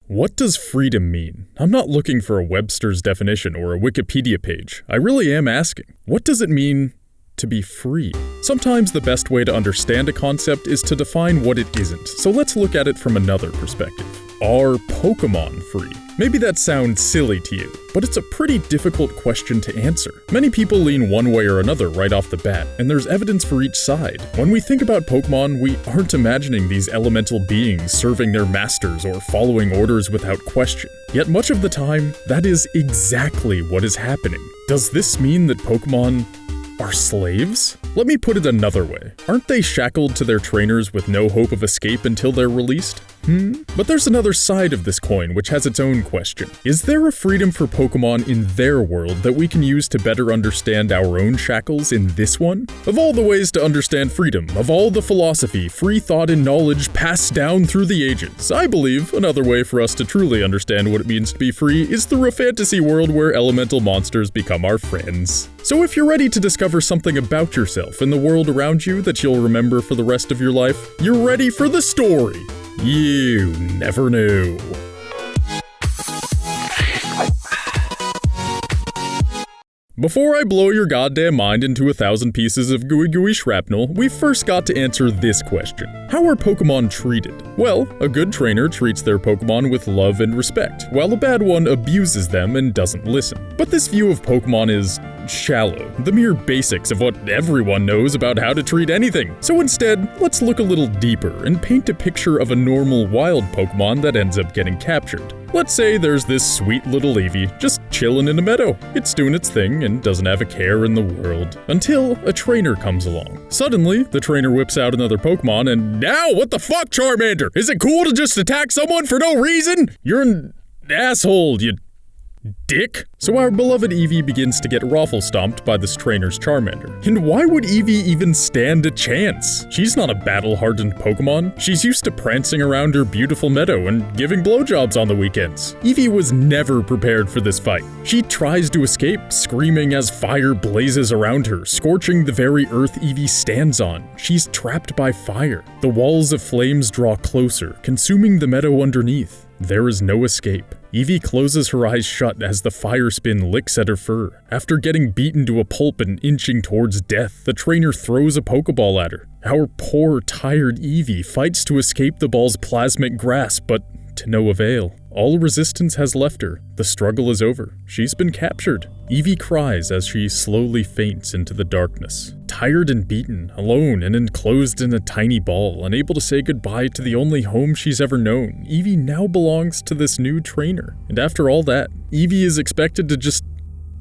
What does freedom mean? I'm not looking for a Webster's definition or a Wikipedia page. I really am asking, what does it mean to be free? Sometimes the best way to understand a concept is to define what it isn't, so let's look at it from another perspective. Are Pokemon free? Maybe that sounds silly to you, but it's a pretty difficult question to answer. Many people lean one way or another right off the bat, and there's evidence for each side. When we think about Pokemon, we aren't imagining these elemental beings serving their masters or following orders without question. Yet much of the time, that is exactly what is happening. Does this mean that Pokemon are slaves? Let me put it another way. Aren't they shackled to their trainers with no hope of escape until they're released? But there's another side of this coin which has its own question. Is there a freedom for Pokemon in their world that we can use to better understand our own shackles in this one? Of all the ways to understand freedom, of all the philosophy, free thought, and knowledge passed down through the ages, I believe another way for us to truly understand what it means to be free is through a fantasy world where elemental monsters become our friends. So if you're ready to discover something about yourself and the world around you that you'll remember for the rest of your life, you're ready for the story. You never knew. Before I blow your goddamn mind into 1,000 pieces of gooey shrapnel, we first got to answer this question. How are Pokemon treated? Well, a good trainer treats their Pokemon with love and respect, while a bad one abuses them and doesn't listen. But this view of Pokemon is shallow, the mere basics of what everyone knows about how to treat anything. So instead, let's look a little deeper and paint a picture of a normal wild Pokemon that ends up getting captured. Let's say there's this sweet little Eevee just chilling in a meadow. It's doing its thing and doesn't have a care in the world. Until a trainer comes along. Suddenly, the trainer whips out another Pokemon and, now what the fuck, Charmander? Is it cool to just attack someone for no reason? You're an asshole, you dick. So our beloved Eevee begins to get raffle-stomped by this trainer's Charmander. And why would Eevee even stand a chance? She's not a battle-hardened Pokemon. She's used to prancing around her beautiful meadow and giving blowjobs on the weekends. Eevee was never prepared for this fight. She tries to escape, screaming as fire blazes around her, scorching the very earth Eevee stands on. She's trapped by fire. The walls of flames draw closer, consuming the meadow underneath. There is no escape. Eevee closes her eyes shut as the fire spin licks at her fur. After getting beaten to a pulp and inching towards death, the trainer throws a Pokeball at her. Our poor, tired Eevee fights to escape the ball's plasmic grasp, but to no avail. All resistance has left her. The struggle is over. She's been captured. Eevee cries as she slowly faints into the darkness. Tired and beaten, alone and enclosed in a tiny ball, unable to say goodbye to the only home she's ever known, Eevee now belongs to this new trainer. And after all that, Eevee is expected to just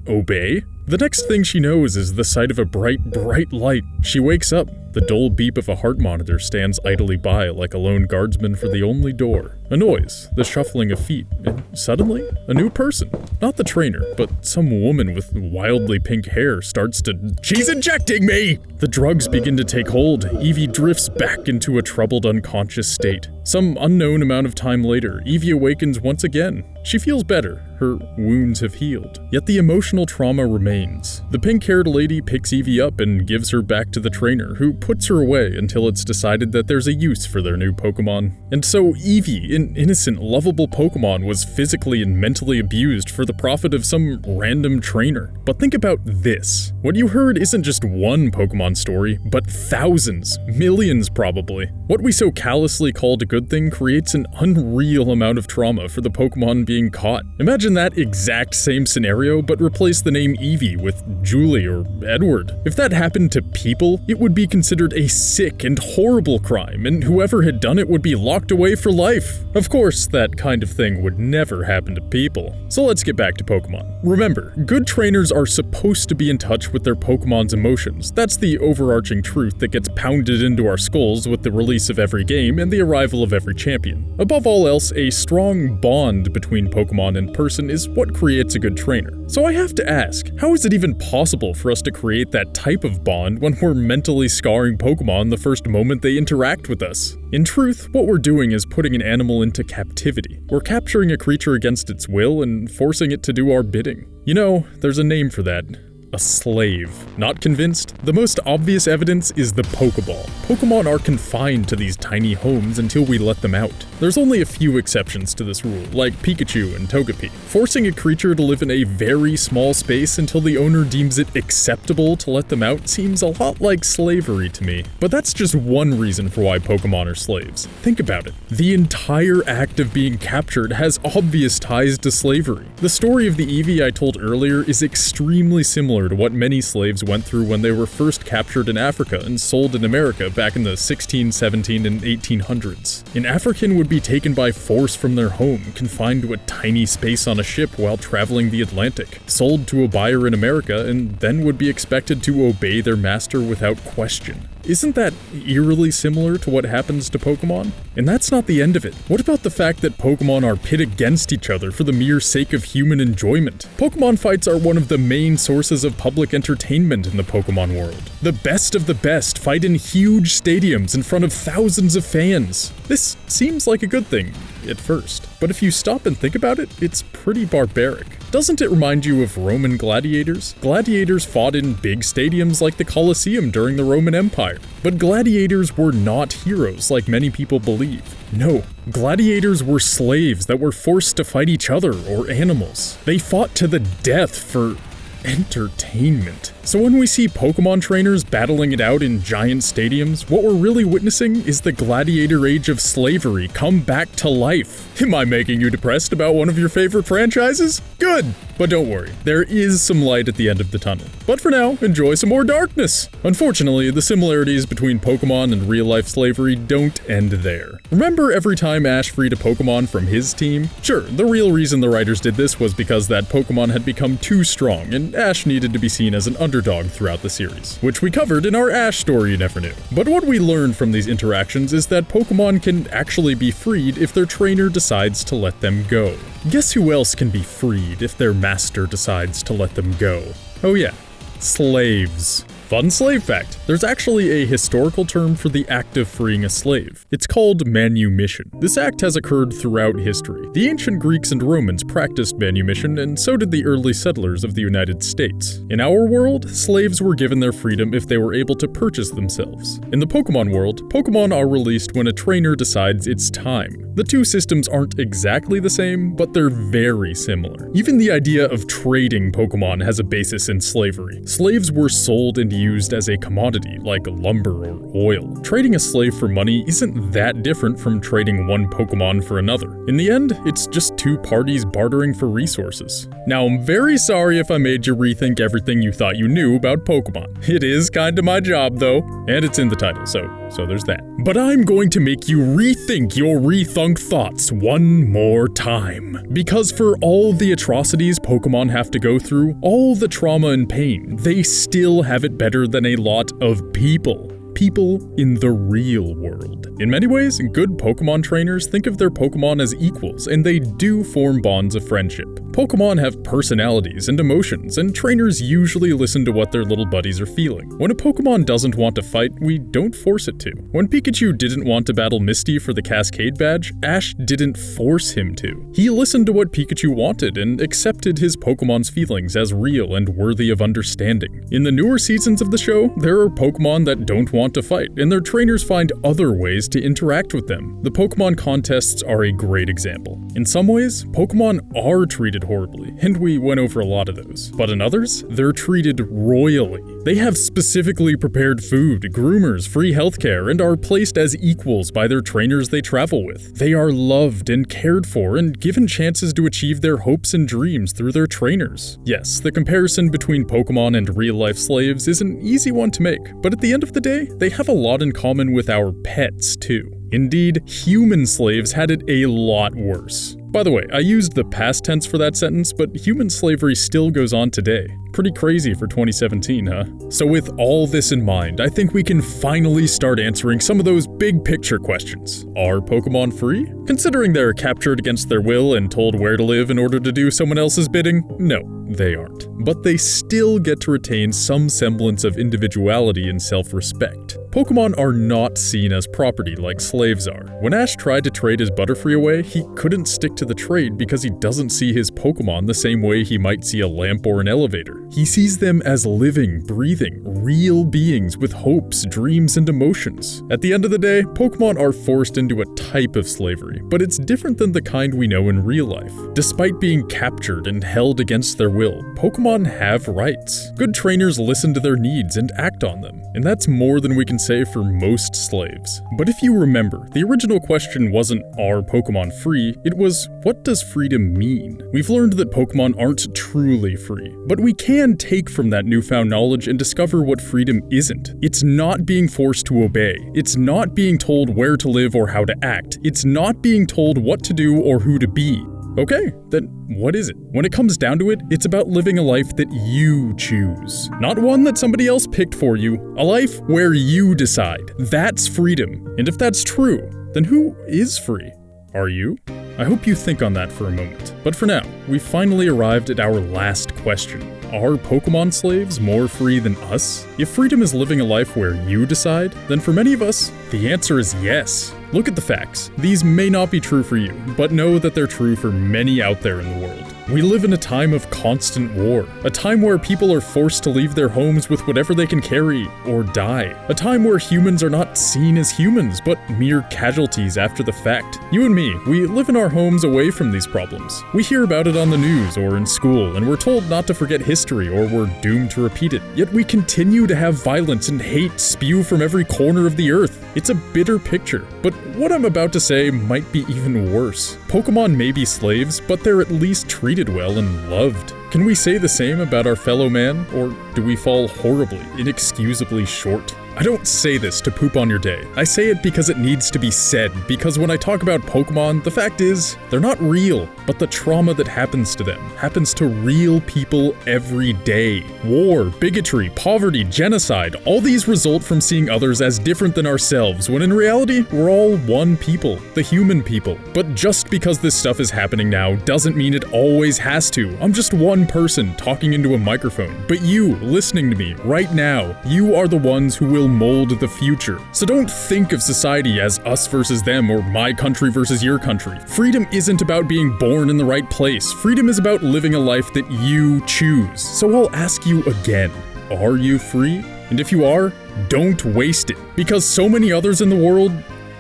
obey? The next thing she knows is the sight of a bright light. She wakes up. The dull beep of a heart monitor stands idly by like a lone guardsman for the only door. A noise, the shuffling of feet, and suddenly, a new person. Not the trainer, but some woman with wildly pink hair starts to, "She's injecting me!" The drugs begin to take hold. Eevee drifts back into a troubled, unconscious state. Some unknown amount of time later, Eevee awakens once again. She feels better. Her wounds have healed. Yet the emotional trauma remains. The pink-haired lady picks Eevee up and gives her back to the trainer, who puts her away until it's decided that there's a use for their new Pokemon. And so Eevee, an innocent, lovable Pokemon, was physically and mentally abused for the profit of some random trainer. But think about this. What you heard isn't just one Pokemon story, but thousands, millions probably. What we so callously called a good thing creates an unreal amount of trauma for the Pokemon being caught. Imagine that exact same scenario, but replace the name Eevee with Julie or Edward. If that happened to people, it would be considered a sick and horrible crime, and whoever had done it would be locked away for life. Of course, that kind of thing would never happen to people. So let's get back to Pokemon. Remember, good trainers are supposed to be in touch with their Pokemon's emotions. That's the overarching truth that gets pounded into our skulls with the release of every game and the arrival of every champion. Above all else, a strong bond between Pokemon and person is what creates a good trainer. So I have to ask, how is it even possible for us to create that type of bond when we're mentally scarring Pokemon the first moment they interact with us? In truth, what we're doing is putting an animal into captivity. We're capturing a creature against its will and forcing it to do our bidding. You know, there's a name for that. a slave. Not convinced? The most obvious evidence is the Pokeball. Pokemon are confined to these tiny homes until we let them out. There's only a few exceptions to this rule, like Pikachu and Togepi. Forcing a creature to live in a very small space until the owner deems it acceptable to let them out seems a lot like slavery to me. But that's just one reason for why Pokemon are slaves. Think about it. The entire act of being captured has obvious ties to slavery. The story of the Eevee I told earlier is extremely similar to what many slaves went through when they were first captured in Africa and sold in America back in the 16, 17, and 1800s. An African would be taken by force from their home, confined to a tiny space on a ship while traveling the Atlantic, sold to a buyer in America, and then would be expected to obey their master without question. Isn't that eerily similar to what happens to Pokemon? And that's not the end of it. What about the fact that Pokemon are pit against each other for the mere sake of human enjoyment? Pokemon fights are one of the main sources of public entertainment in the Pokemon world. The best of the best fight in huge stadiums in front of thousands of fans. This seems like a good thing at first, but if you stop and think about it, it's pretty barbaric. Doesn't it remind you of Roman gladiators? Gladiators fought in big stadiums like the Colosseum during the Roman Empire. But gladiators were not heroes like many people believe. No, gladiators were slaves that were forced to fight each other or animals. They fought to the death for entertainment. So when we see Pokemon trainers battling it out in giant stadiums, what we're really witnessing is the gladiator age of slavery come back to life. Am I making you depressed about one of your favorite franchises? Good! But don't worry, there is some light at the end of the tunnel. But for now, enjoy some more darkness! Unfortunately, the similarities between Pokemon and real-life slavery don't end there. Remember every time Ash freed a Pokemon from his team? Sure, the real reason the writers did this was because that Pokemon had become too strong, and Ash needed to be seen as an underdog throughout the series, which we covered in our Ash story you never knew. But what we learned from these interactions is that Pokemon can actually be freed if their trainer decides to let them go. Guess who else can be freed if their master decides to let them go? Oh yeah, slaves. Fun slave fact, there's actually a historical term for the act of freeing a slave. It's called manumission. This act has occurred throughout history. The ancient Greeks and Romans practiced manumission, and so did the early settlers of the United States. In our world, slaves were given their freedom if they were able to purchase themselves. In the Pokemon world, Pokemon are released when a trainer decides it's time. The two systems aren't exactly the same, but they're very similar. Even the idea of trading Pokemon has a basis in slavery. Slaves were sold and used as a commodity, like lumber or oil. Trading a slave for money isn't that different from trading one Pokemon for another. In the end, it's just two parties bartering for resources. Now, I'm very sorry if I made you rethink everything you thought you knew about Pokemon. It is kinda my job, though, and it's in the title, so there's that. But I'm going to make you rethink your rethunk thoughts one more time. Because for all the atrocities Pokemon have to go through, all the trauma and pain, they still have it better than a lot of people. People in the real world. In many ways, good Pokemon trainers think of their Pokemon as equals, and they do form bonds of friendship. Pokemon have personalities and emotions, and trainers usually listen to what their little buddies are feeling. When a Pokemon doesn't want to fight, we don't force it to. When Pikachu didn't want to battle Misty for the Cascade Badge, Ash didn't force him to. He listened to what Pikachu wanted and accepted his Pokemon's feelings as real and worthy of understanding. In the newer seasons of the show, there are Pokemon that don't want to fight, and their trainers find other ways to interact with them. The Pokemon contests are a great example. In some ways, Pokemon are treated horribly, and we went over a lot of those. But in others, they're treated royally. They have specifically prepared food, groomers, free healthcare, and are placed as equals by their trainers they travel with. They are loved and cared for and given chances to achieve their hopes and dreams through their trainers. Yes, the comparison between Pokemon and real-life slaves is an easy one to make, but at the end of the day, they have a lot in common with our pets, too. Indeed, human slaves had it a lot worse. By the way, I used the past tense for that sentence, but human slavery still goes on today. Pretty crazy for 2017, huh? So with all this in mind, I think we can finally start answering some of those big picture questions. Are Pokemon free? Considering they're captured against their will and told where to live in order to do someone else's bidding, no, they aren't. But they still get to retain some semblance of individuality and self-respect. Pokemon are not seen as property like slaves are. When Ash tried to trade his Butterfree away, he couldn't stick to the trade because he doesn't see his Pokemon the same way he might see a lamp or an elevator. He sees them as living, breathing, real beings with hopes, dreams, and emotions. At the end of the day, Pokemon are forced into a type of slavery, but it's different than the kind we know in real life. Despite being captured and held against their will, Pokemon have rights. Good trainers listen to their needs and act on them, and that's more than we can say for most slaves. But if you remember, the original question wasn't, are Pokemon free? It was, what does freedom mean? We've learned that Pokemon aren't truly free, but we can take from that newfound knowledge and discover what freedom isn't. It's not being forced to obey. It's not being told where to live or how to act. It's not being told what to do or who to be. Okay, then what is it? When it comes down to it, it's about living a life that you choose. Not one that somebody else picked for you. A life where you decide. That's freedom. And if that's true, then who is free? Are you? I hope you think on that for a moment. But for now, we've finally arrived at our last question. Are Pokemon slaves more free than us? If freedom is living a life where you decide, then for many of us, the answer is yes. Look at the facts. These may not be true for you, but know that they're true for many out there in the world. We live in a time of constant war, a time where people are forced to leave their homes with whatever they can carry, or die. A time where humans are not seen as humans, but mere casualties after the fact. You and me, we live in our homes away from these problems. We hear about it on the news or in school, and we're told not to forget history or we're doomed to repeat it. Yet we continue to have violence and hate spew from every corner of the earth. It's a bitter picture, but what I'm about to say might be even worse. Pokemon may be slaves, but they're at least treated well and loved. Can we say the same about our fellow man, or do we fall horribly, inexcusably short? I don't say this to poop on your day. I say it because it needs to be said, because when I talk about Pokemon, the fact is, they're not real, but the trauma that happens to them happens to real people every day. War, bigotry, poverty, genocide, all these result from seeing others as different than ourselves, when in reality, we're all one people, the human people. But just because this stuff is happening now doesn't mean it always has to. I'm just one person talking into a microphone, but you, listening to me right now, you are the ones who will mold the future. So don't think of society as us versus them or my country versus your country. Freedom isn't about being born in the right place. Freedom is about living a life that you choose. So I'll ask you again, are you free? And if you are, don't waste it, because so many others in the world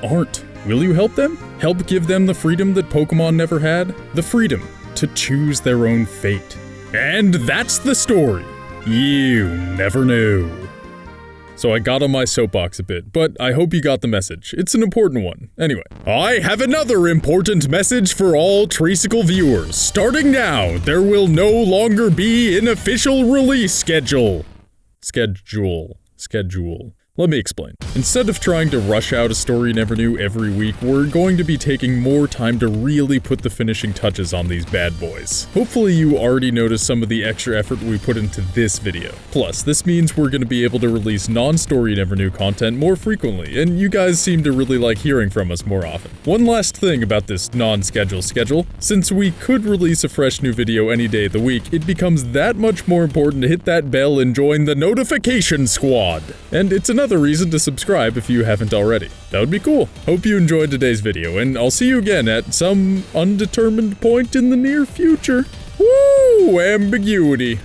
aren't. Will you help them? Help give them the freedom that Pokemon never had? The freedom to choose their own fate. And that's the story. You never knew. So I got on my soapbox a bit, but I hope you got the message. It's an important one. Anyway, I have another important message for all Treesicle viewers. Starting now, there will no longer be an official release schedule. Schedule. Let me explain. Instead of trying to rush out a story you never knew every week, we're going to be taking more time to really put the finishing touches on these bad boys. Hopefully you already noticed some of the extra effort we put into this video. Plus, this means we're going to be able to release non-story you never knew content more frequently, and you guys seem to really like hearing from us more often. One last thing about this non-schedule schedule, since we could release a fresh new video any day of the week, it becomes that much more important to hit that bell and join the notification squad. And it's another reason to subscribe if you haven't already. That would be cool. Hope you enjoyed today's video, and I'll see you again at some undetermined point in the near future. Woo! Ambiguity.